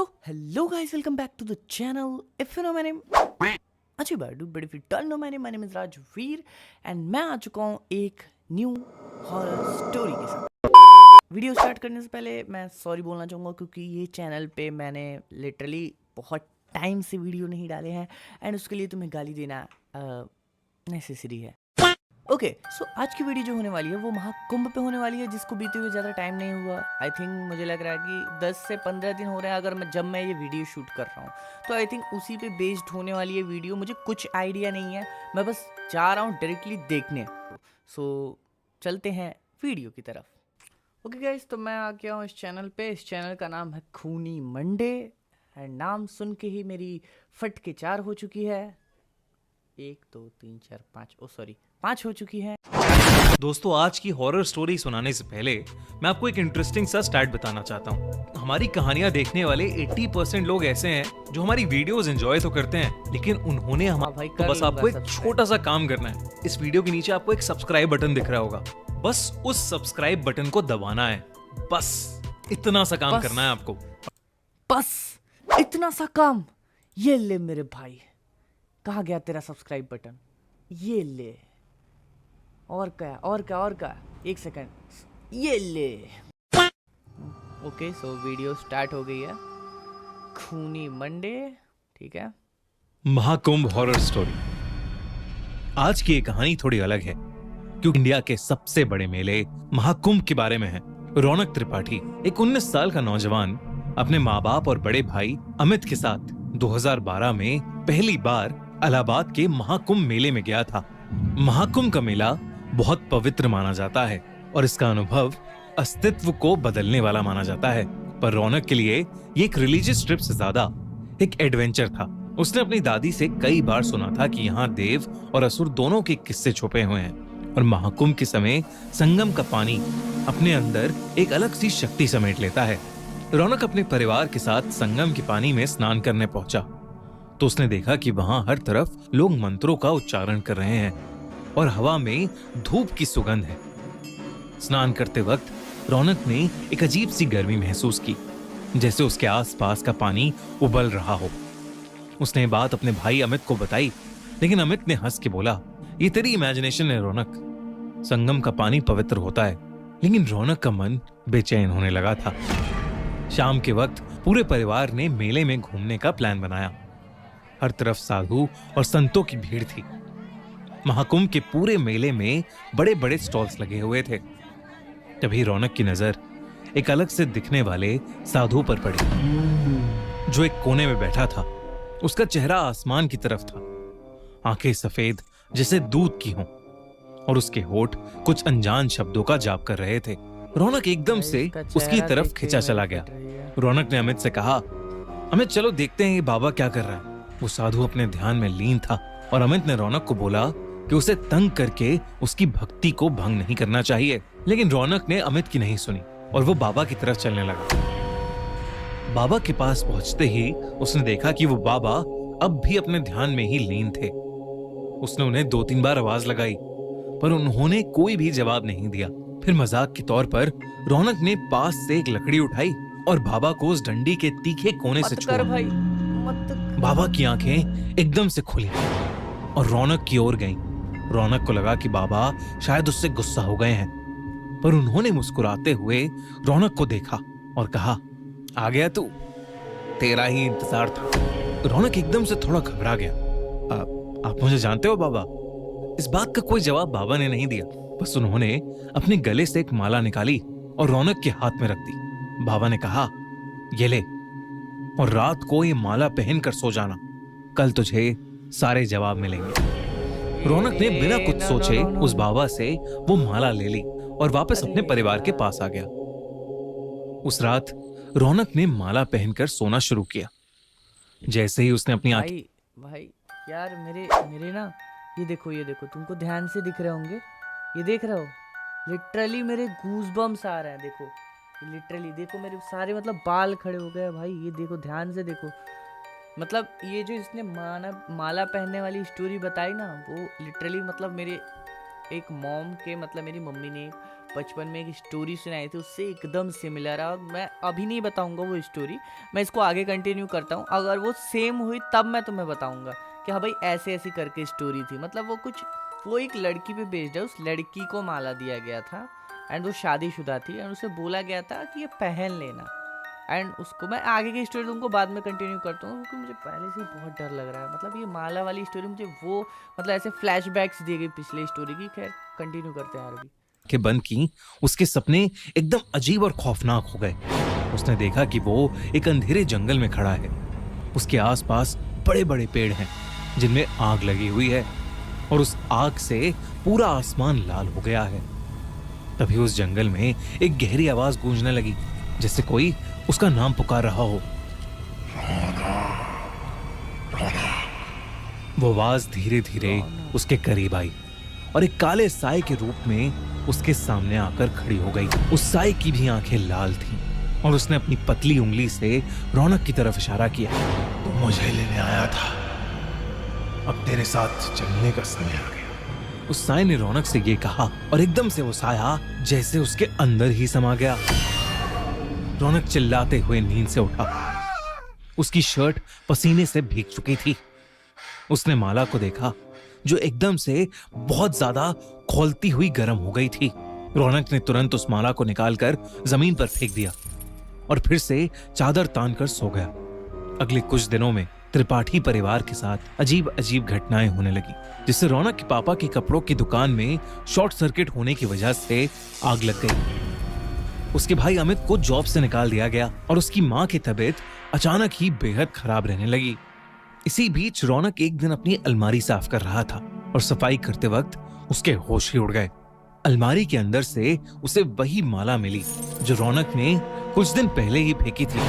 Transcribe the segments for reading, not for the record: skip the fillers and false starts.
So, hello guys, welcome back to the channel. If you know my name, अच्छी बात do, but if you don't know my name is Rajveer and मैं आ चुका हूँ एक new horror story के साथ। Video start करने से पहले मैं सॉरी बोलना चाहूँगा क्योंकि ये चैनल पे मैंने लिटरली बहुत टाइम से वीडियो नहीं डाले हैं एंड उसके लिए तुम्हें गाली देना नेसेसरी है। ओके सो आज की वीडियो जो होने वाली है वो महाकुंभ पे होने वाली है, जिसको बीते हुए ज़्यादा टाइम नहीं हुआ। आई थिंक मुझे लग रहा है कि 10 से 15 दिन हो रहे हैं अगर जब मैं ये वीडियो शूट कर रहा हूँ, तो आई थिंक उसी पे बेस्ड होने वाली है वीडियो। मुझे कुछ आइडिया नहीं है, मैं बस जा रहा हूँ डायरेक्टली देखने। सो चलते हैं वीडियो की तरफ। ओके गाइस, तो मैं आ गया हूँ इस चैनल पे। इस चैनल का नाम है खूनी मंडे एंड नाम सुन के ही मेरी फट के 4 हो चुकी है। 1 2 3 4 5 ओ सॉरी 5 हो चुकी है। दोस्तों, आज की हॉरर स्टोरी सुनाने से पहले मैं आपको एक इंटरेस्टिंग सा स्टैट बताना चाहता हूँ। हमारी कहानियां देखने वाले 80% लोग ऐसे हैं जो हमारी वीडियोस एंजॉय तो करते हैं, लेकिन उन्होंने तो बस आपको एक छोटा सा काम करना है। इस वीडियो के नीचे आपको एक सब्सक्राइब बटन दिख रहा होगा, बस उस सब्सक्राइब बटन को दबाना है। बस इतना सा काम करना है आपको। बस इतना सा काम। ये ले मेरे भाई, कहाँ गया तेरा सब्सक्राइब बटन? ये ले। और क्या? एक सेकंड, ये ले। ओके सो वीडियो स्टार्ट हो गई है। खूनी मंडे, ठीक है। Mahakumbh horror story. आज की ये कहानी थोड़ी अलग है क्योंकि इंडिया के सबसे बड़े मेले महाकुंभ के बारे में है। रौनक त्रिपाठी, एक 19 साल का नौजवान, अपने माँ बाप और बड़े भाई अमित के साथ 2012 में पहली बार इलाहाबाद के महाकुंभ मेले में गया था। महाकुंभ का मेला बहुत पवित्र माना जाता है और इसका अनुभव अस्तित्व को बदलने वाला माना जाता है। पर रौनक के लिए ये एक रिलीजियस ट्रिप से ज्यादा एक एडवेंचर था। उसने अपनी दादी से कई बार सुना था कि यहाँ देव और असुर दोनों के किस्से छुपे हुए हैं और महाकुंभ के समय संगम का पानी अपने अंदर एक अलग सी शक्ति समेट लेता है। रौनक अपने परिवार के साथ संगम के पानी में स्नान करने पहुंचा तो उसने देखा कि वहां हर तरफ लोग मंत्रों का उच्चारण कर रहे हैं और हवा में धूप की सुगंध है। स्नान करते वक्त रौनक ने एक अजीब सी गर्मी महसूस की, जैसे उसके आसपास का पानी उबल रहा हो। उसने बात अपने भाई अमित को बताई, लेकिन अमित ने हंस के बोला, ये तेरी इमेजिनेशन है रौनक, संगम का पानी पवित्र होता है। लेकिन रौनक का मन बेचैन होने लगा था। शाम के वक्त पूरे परिवार ने मेले में घूमने का प्लान बनाया। हर तरफ साधु और संतों की भीड़ थी। महाकुंभ के पूरे मेले में बड़े बड़े स्टॉल्स लगे हुए थे। तभी रौनक की नजर एक अलग से दिखने वाले साधु पर पड़ी, जो एक कोने में बैठा था। उसका चेहरा आसमान की तरफ था, आंखें सफेद जैसे दूध की हों और उसके होठ कुछ अनजान शब्दों का जाप कर रहे थे। रौनक एकदम से उसकी तरफ खिंचा चला गया। रौनक ने अमित से कहा, अमित चलो देखते हैं ये बाबा क्या कर रहा है। वो साधु अपने ध्यान में लीन था और अमित ने रौनक को बोला कि उसे तंग करके उसकी भक्ति को भंग नहीं करना चाहिए। लेकिन रौनक ने अमित की नहीं सुनी और वो बाबा की तरफ चलने लगा। बाबा के पास पहुंचते ही उसने देखा कि वो बाबा अब भी अपने ध्यान में ही लीन थे। उसने उन्हें 2-3 बार आवाज लगाई पर उन्होंने कोई भी जवाब नहीं दिया। फिर मजाक के तौर पर रौनक ने पास से एक लकड़ी उठाई और बाबा को उस डंडी के तीखे कोने से छुआ। बाबा की आंखें एकदम से खुली और रौनक की ओर गईं। रौनक को लगा कि बाबा शायद उससे गुस्सा हो गए हैं, पर उन्होंने मुस्कुराते हुए रौनक को देखा और कहा, आ गया तू, तेरा ही इंतजार था। रौनक एकदम से थोड़ा घबरा गया। आप मुझे जानते हो बाबा? इस बात का कोई जवाब बाबा ने नहीं दिया, बस उन्होंने अपने गले से एक माला निकाली और रौनक के हाथ में रख दी। बाबा ने कहा, ये ले और रात को ये माला पहनकर सो जाना, कल तुझे सारे जवाब मिलेंगे। रौनक ने बिना कुछ सोचे उस बाबा से वो माला ले ली और वापस अपने परिवार के पास आ गया। उस रात रौनक ने माला पहनकर सोना शुरू किया। जैसे ही उसने अपनी आंखें भाई यार मेरे ना ये देखो तुमको ध्यान से दिख रहे होंगे, ये देख रहे हो? लिटरली मेरे गूज़बम्स आ रहे हैं। देखो लिटरली देखो, मेरे सारे मतलब बाल खड़े हो गए भाई। ये देखो, ध्यान से देखो। मतलब ये जो इसने माला पहनने वाली स्टोरी बताई ना, वो लिटरली मतलब मेरे एक मॉम के मतलब मेरी मम्मी ने बचपन में एक स्टोरी सुनाई थी उससे एकदम सिमिलर है, और मैं अभी नहीं बताऊंगा वो स्टोरी, मैं इसको आगे कंटिन्यू करता हूँ। अगर वो सेम हुई तब मैं तुम्हें बताऊंगा कि हाँ भाई ऐसे ऐसी करके स्टोरी थी। मतलब वो एक लड़की पे बेस्ड है। उस लड़की को माला दिया गया था एंड वो शादीशुदा थी एंड उसे बोला गया था कि ये पहन लेना। एंड उसको मैं आगे की स्टोरी तुमको बाद में कंटिन्यू करता हूँ, क्योंकि मुझे पहले से ही बहुत डर लग रहा है। मतलब ये माला वाली स्टोरी मुझे वो मतलब ऐसे फ्लैशबैक्स दिए गए पिछले स्टोरी की। खैर कंटिन्यू करते हैं अभी। के बंद की उसके सपने एकदम अजीब और खौफनाक हो गए। उसने देखा कि वो एक अंधेरे जंगल में खड़ा है। उसके आसपास बड़े बड़े पेड़ हैं जिनमें आग लगी हुई है और उस आग से पूरा आसमान लाल हो गया है। तभी उस जंगल में एक गहरी आवाज गूंजने लगी, जैसे कोई उसका नाम पुकार रहा हो। वो आवाज धीरे धीरे उसके करीब आई और एक काले साए के रूप में उसके सामने आकर खड़ी हो गई। उस साए की भी आंखें लाल थीं और उसने अपनी पतली उंगली से रौनक की तरफ इशारा किया। तू मुझे लेने आया था, अब तेरे साथ चलने का समय आ गया। उस साए ने रौनक से ये कहा और एकदम से वो साया जैसे उसके अंदर ही समा गया। रौनक चिल्लाते हुए नींद से उठा। उसकी शर्ट पसीने से भीग चुकी थी। उसने माला को देखा जो एकदम से बहुत ज्यादा खौलती हुई गर्म हो गई थी। रौनक ने तुरंत उस माला को निकालकर जमीन पर फेंक दिया और फिर से चादर तान कर सो गया। अगले कुछ दिनों में त्रिपाठी परिवार के साथ अजीब अजीब घटनाएं होने लगी, जिससे रौनक के पापा की कपड़ों की दुकान में शॉर्ट सर्किट होने की वजह से आग लग गई। उसके भाई अमित को जॉब से निकाल दिया गया और उसकी मां की तबीयत अचानक ही बेहद खराब रहने लगी। इसी बीच रौनक एक दिन अपनी अलमारी साफ कर रहा था और सफाई करते वक्त उसके होश ही उड़ गए। अलमारी के अंदर से उसे वही माला मिली जो रौनक ने कुछ दिन पहले ही फेंकी थी।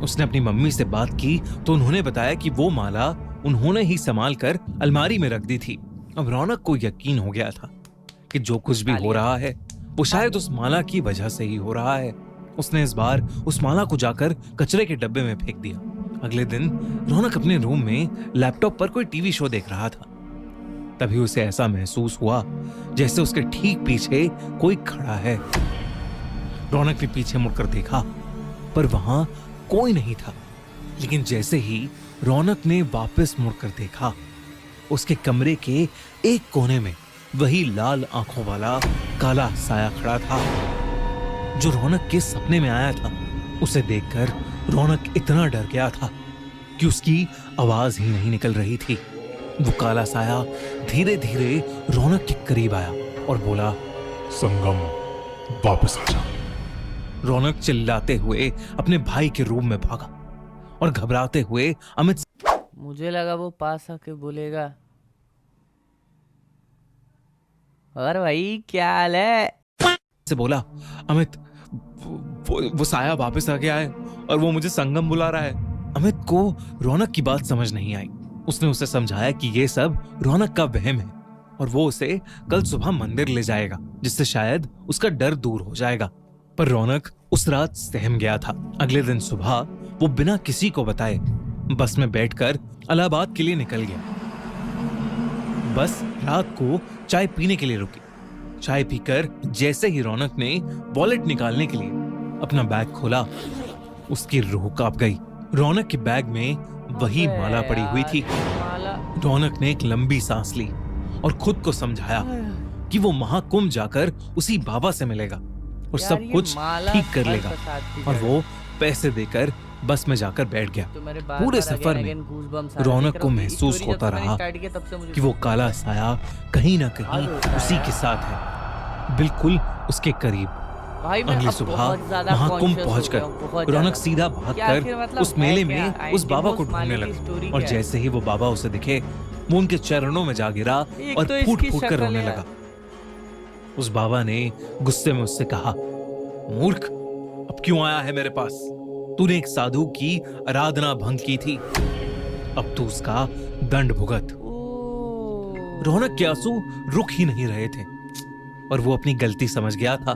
उसने अपनी मम्मी से बात की तो उन्होंने बताया कि वो माला उन्होंने ही संभाल कर अलमारी में रख दी थी। अब रौनक को यकीन हो गया था कि जो कुछ भी हो रहा है वो शायद उस माला की वजह से ही हो रहा है। उसने इस बार उस माला को जाकर कचरे के डब्बे में फेंक दिया। अगले दिन रौनक अपने रूम में लैपटॉप पर कोई टीवी शो देख रहा था। तभी उसे ऐसा महसूस हुआ जैसे उसके ठीक पीछे कोई खड़ा है। रौनक ने पीछे मुड़कर देखा पर वहां कोई नहीं था, लेकिन जैसे ही रौनक ने वापस मुड़कर देखा, उसके कमरे के एक कोने में वही लाल आंखों वाला काला साया खड़ा था जो रौनक के सपने में आया था। उसे देखकर रौनक इतना डर गया था कि उसकी आवाज ही नहीं निकल रही थी। वो काला साया धीरे धीरे रौनक के करीब आया और बोला, संगम वापस आ जा। रौनक चिल्लाते हुए अपने भाई के रूम में भागा और घबराते हुए अमित मुझे लगा वो पास आके बोलेगा, और भाई क्या हाल है? से बोला, अमित वो साया वापस आ गया है और वो मुझे संगम बुला रहा है। अमित को रौनक की बात समझ नहीं आई। उसने उसे समझाया कि ये सब रौनक का वहम है और वो उसे कल सुबह मंदिर ले जाएगा, जिससे शायद उसका डर दूर हो जाएगा। पर रौनक उस रात सहम गया था। अगले दिन सुबह वो बिना किसी को बताए बस में बैठकर इलाहाबाद के लिए निकल गया। बस रात को चाय पीने के लिए रुकी। चाय पीकर जैसे ही रौनक ने वॉलेट निकालने के लिए अपना बैग खोला, उसकी रूह कांप गई। रौनक के बैग में वही माला पड़ी हुई थी। रौनक ने एक लंबी सांस ली और खुद को समझाया कि वो महाकुंभ जाकर उसी बाबा से मिलेगा और सब कुछ ठीक कर लेगा, और वो पैसे देकर बस में जाकर बैठ गया। पूरे सफर में रौनक को महसूस होता रहा कि वो काला साया कहीं ना कहीं उसी के साथ है, बिल्कुल उसके करीब। अगली सुबह महाकुंभ पहुंचकर रौनक सीधा भागकर उस मेले में उस बाबा को ढूंढने लगा, और जैसे ही वो बाबा उसे दिखे वो उनके चरणों में जा गिरा और फूट फूट कर रोने लगा। उस बाबा ने गुस्से में उससे कहा, मूर्ख, अब क्यों आया है मेरे पास? तूने एक साधु की आराधना भंग की थी, अब तू उसका दंड भुगत। रौनक के आंसू रुक ही नहीं रहे थे और वो अपनी गलती समझ गया था।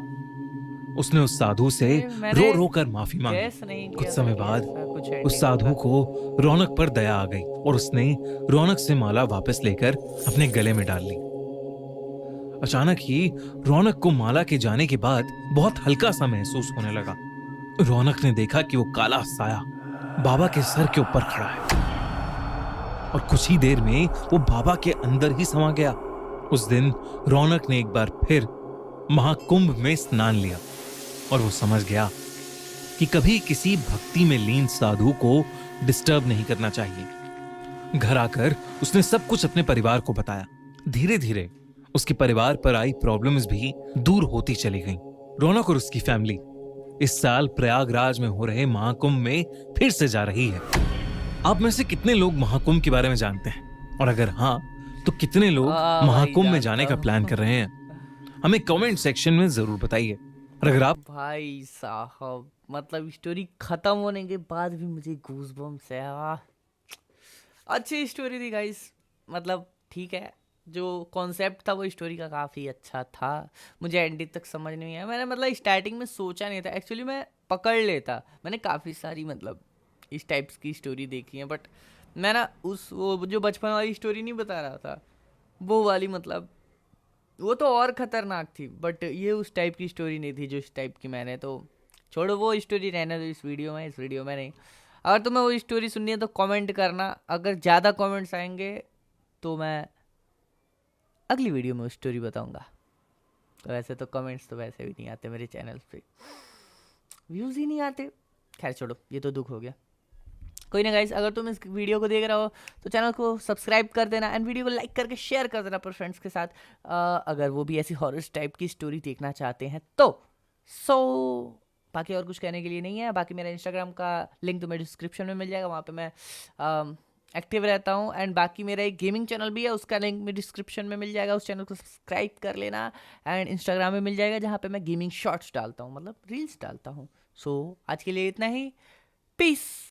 उसने उस साधु से रो रो कर माफी मांगी। कुछ समय बाद उस साधु को रौनक पर दया आ गई और उसने रौनक से माला वापस लेकर अपने गले में डाल ली। अचानक ही रौनक को माला के जाने के बाद बहुत हल्का सा महसूस होने लगा। रौनक ने देखा कि वो काला साया बाबा के सर के ऊपर खड़ा है और कुछ ही देर में वो बाबा के अंदर ही समा गया। उस दिन रौनक ने एक बार फिर महाकुंभ में स्नान लिया और वो समझ गया कि कभी किसी भक्ति में लीन साधु को डिस्टर्ब नहीं करना चाहिए। घर आकर उसने सब कुछ अपने परिवार को बताया। धीरे धीरे उसके परिवार पर आई प्रॉब्लम्स भी दूर होती चली गईं। रौनक और उसकी फैमिली इस साल प्रयागराज में हो रहे महाकुंभ में फिर से जा रही है। आप में से कितने लोग महाकुंभ के बारे में जानते हैं, और अगर हाँ तो कितने लोग महाकुंभ में जाने का प्लान कर रहे हैं? हमें कमेंट सेक्शन में जरूर बताइए। और अगर आप भाई साहब, मतलब स्टोरी खत्म होने के बाद भी मुझे गूज़बम्स है। अच्छी स्टोरी थी गाइस, मतलब ठीक है, जो कॉन्सेप्ट था वो स्टोरी का काफ़ी अच्छा था। मुझे एंडिंग तक समझ नहीं आया। मैंने मतलब स्टार्टिंग में सोचा नहीं था, एक्चुअली मैं पकड़ लेता। मैंने काफ़ी सारी मतलब इस टाइप्स की स्टोरी देखी है, बट मैं ना वो जो बचपन वाली स्टोरी नहीं बता रहा था, वो वाली मतलब वो तो और ख़तरनाक थी, बट ये उस टाइप की स्टोरी नहीं थी जो इस टाइप की मैंने। तो छोड़ो, वो स्टोरी रहने दो इस वीडियो में नहीं। अगर तुम्हें वो स्टोरी सुननी है तो कमेंट करना। अगर ज़्यादा कमेंट्स आएंगे तो मैं अगली वीडियो में उस स्टोरी बताऊंगा। तो वैसे तो कमेंट्स तो वैसे भी नहीं आते मेरे चैनल पे, व्यूज़ ही नहीं आते। खैर छोड़ो, ये तो दुख हो गया। कोई ना गाइस, अगर तुम इस वीडियो को देख रहे हो तो चैनल को सब्सक्राइब कर देना एंड वीडियो को लाइक करके शेयर कर देना अपने फ्रेंड्स के साथ, अगर वो भी ऐसी हॉरर टाइप की स्टोरी देखना चाहते हैं तो। बाकी और कुछ कहने के लिए नहीं है। बाकी मेरा इंस्टाग्राम का लिंक तुम्हें डिस्क्रिप्शन में मिल जाएगा, वहाँ पे मैं एक्टिव रहता हूँ। एंड बाकी मेरा एक गेमिंग चैनल भी है, उसका लिंक में डिस्क्रिप्शन में मिल जाएगा। उस चैनल को सब्सक्राइब कर लेना। एंड इंस्टाग्राम में मिल जाएगा, जहाँ पे मैं गेमिंग शॉर्ट्स डालता हूँ, मतलब रील्स डालता हूँ। आज के लिए इतना ही। पीस।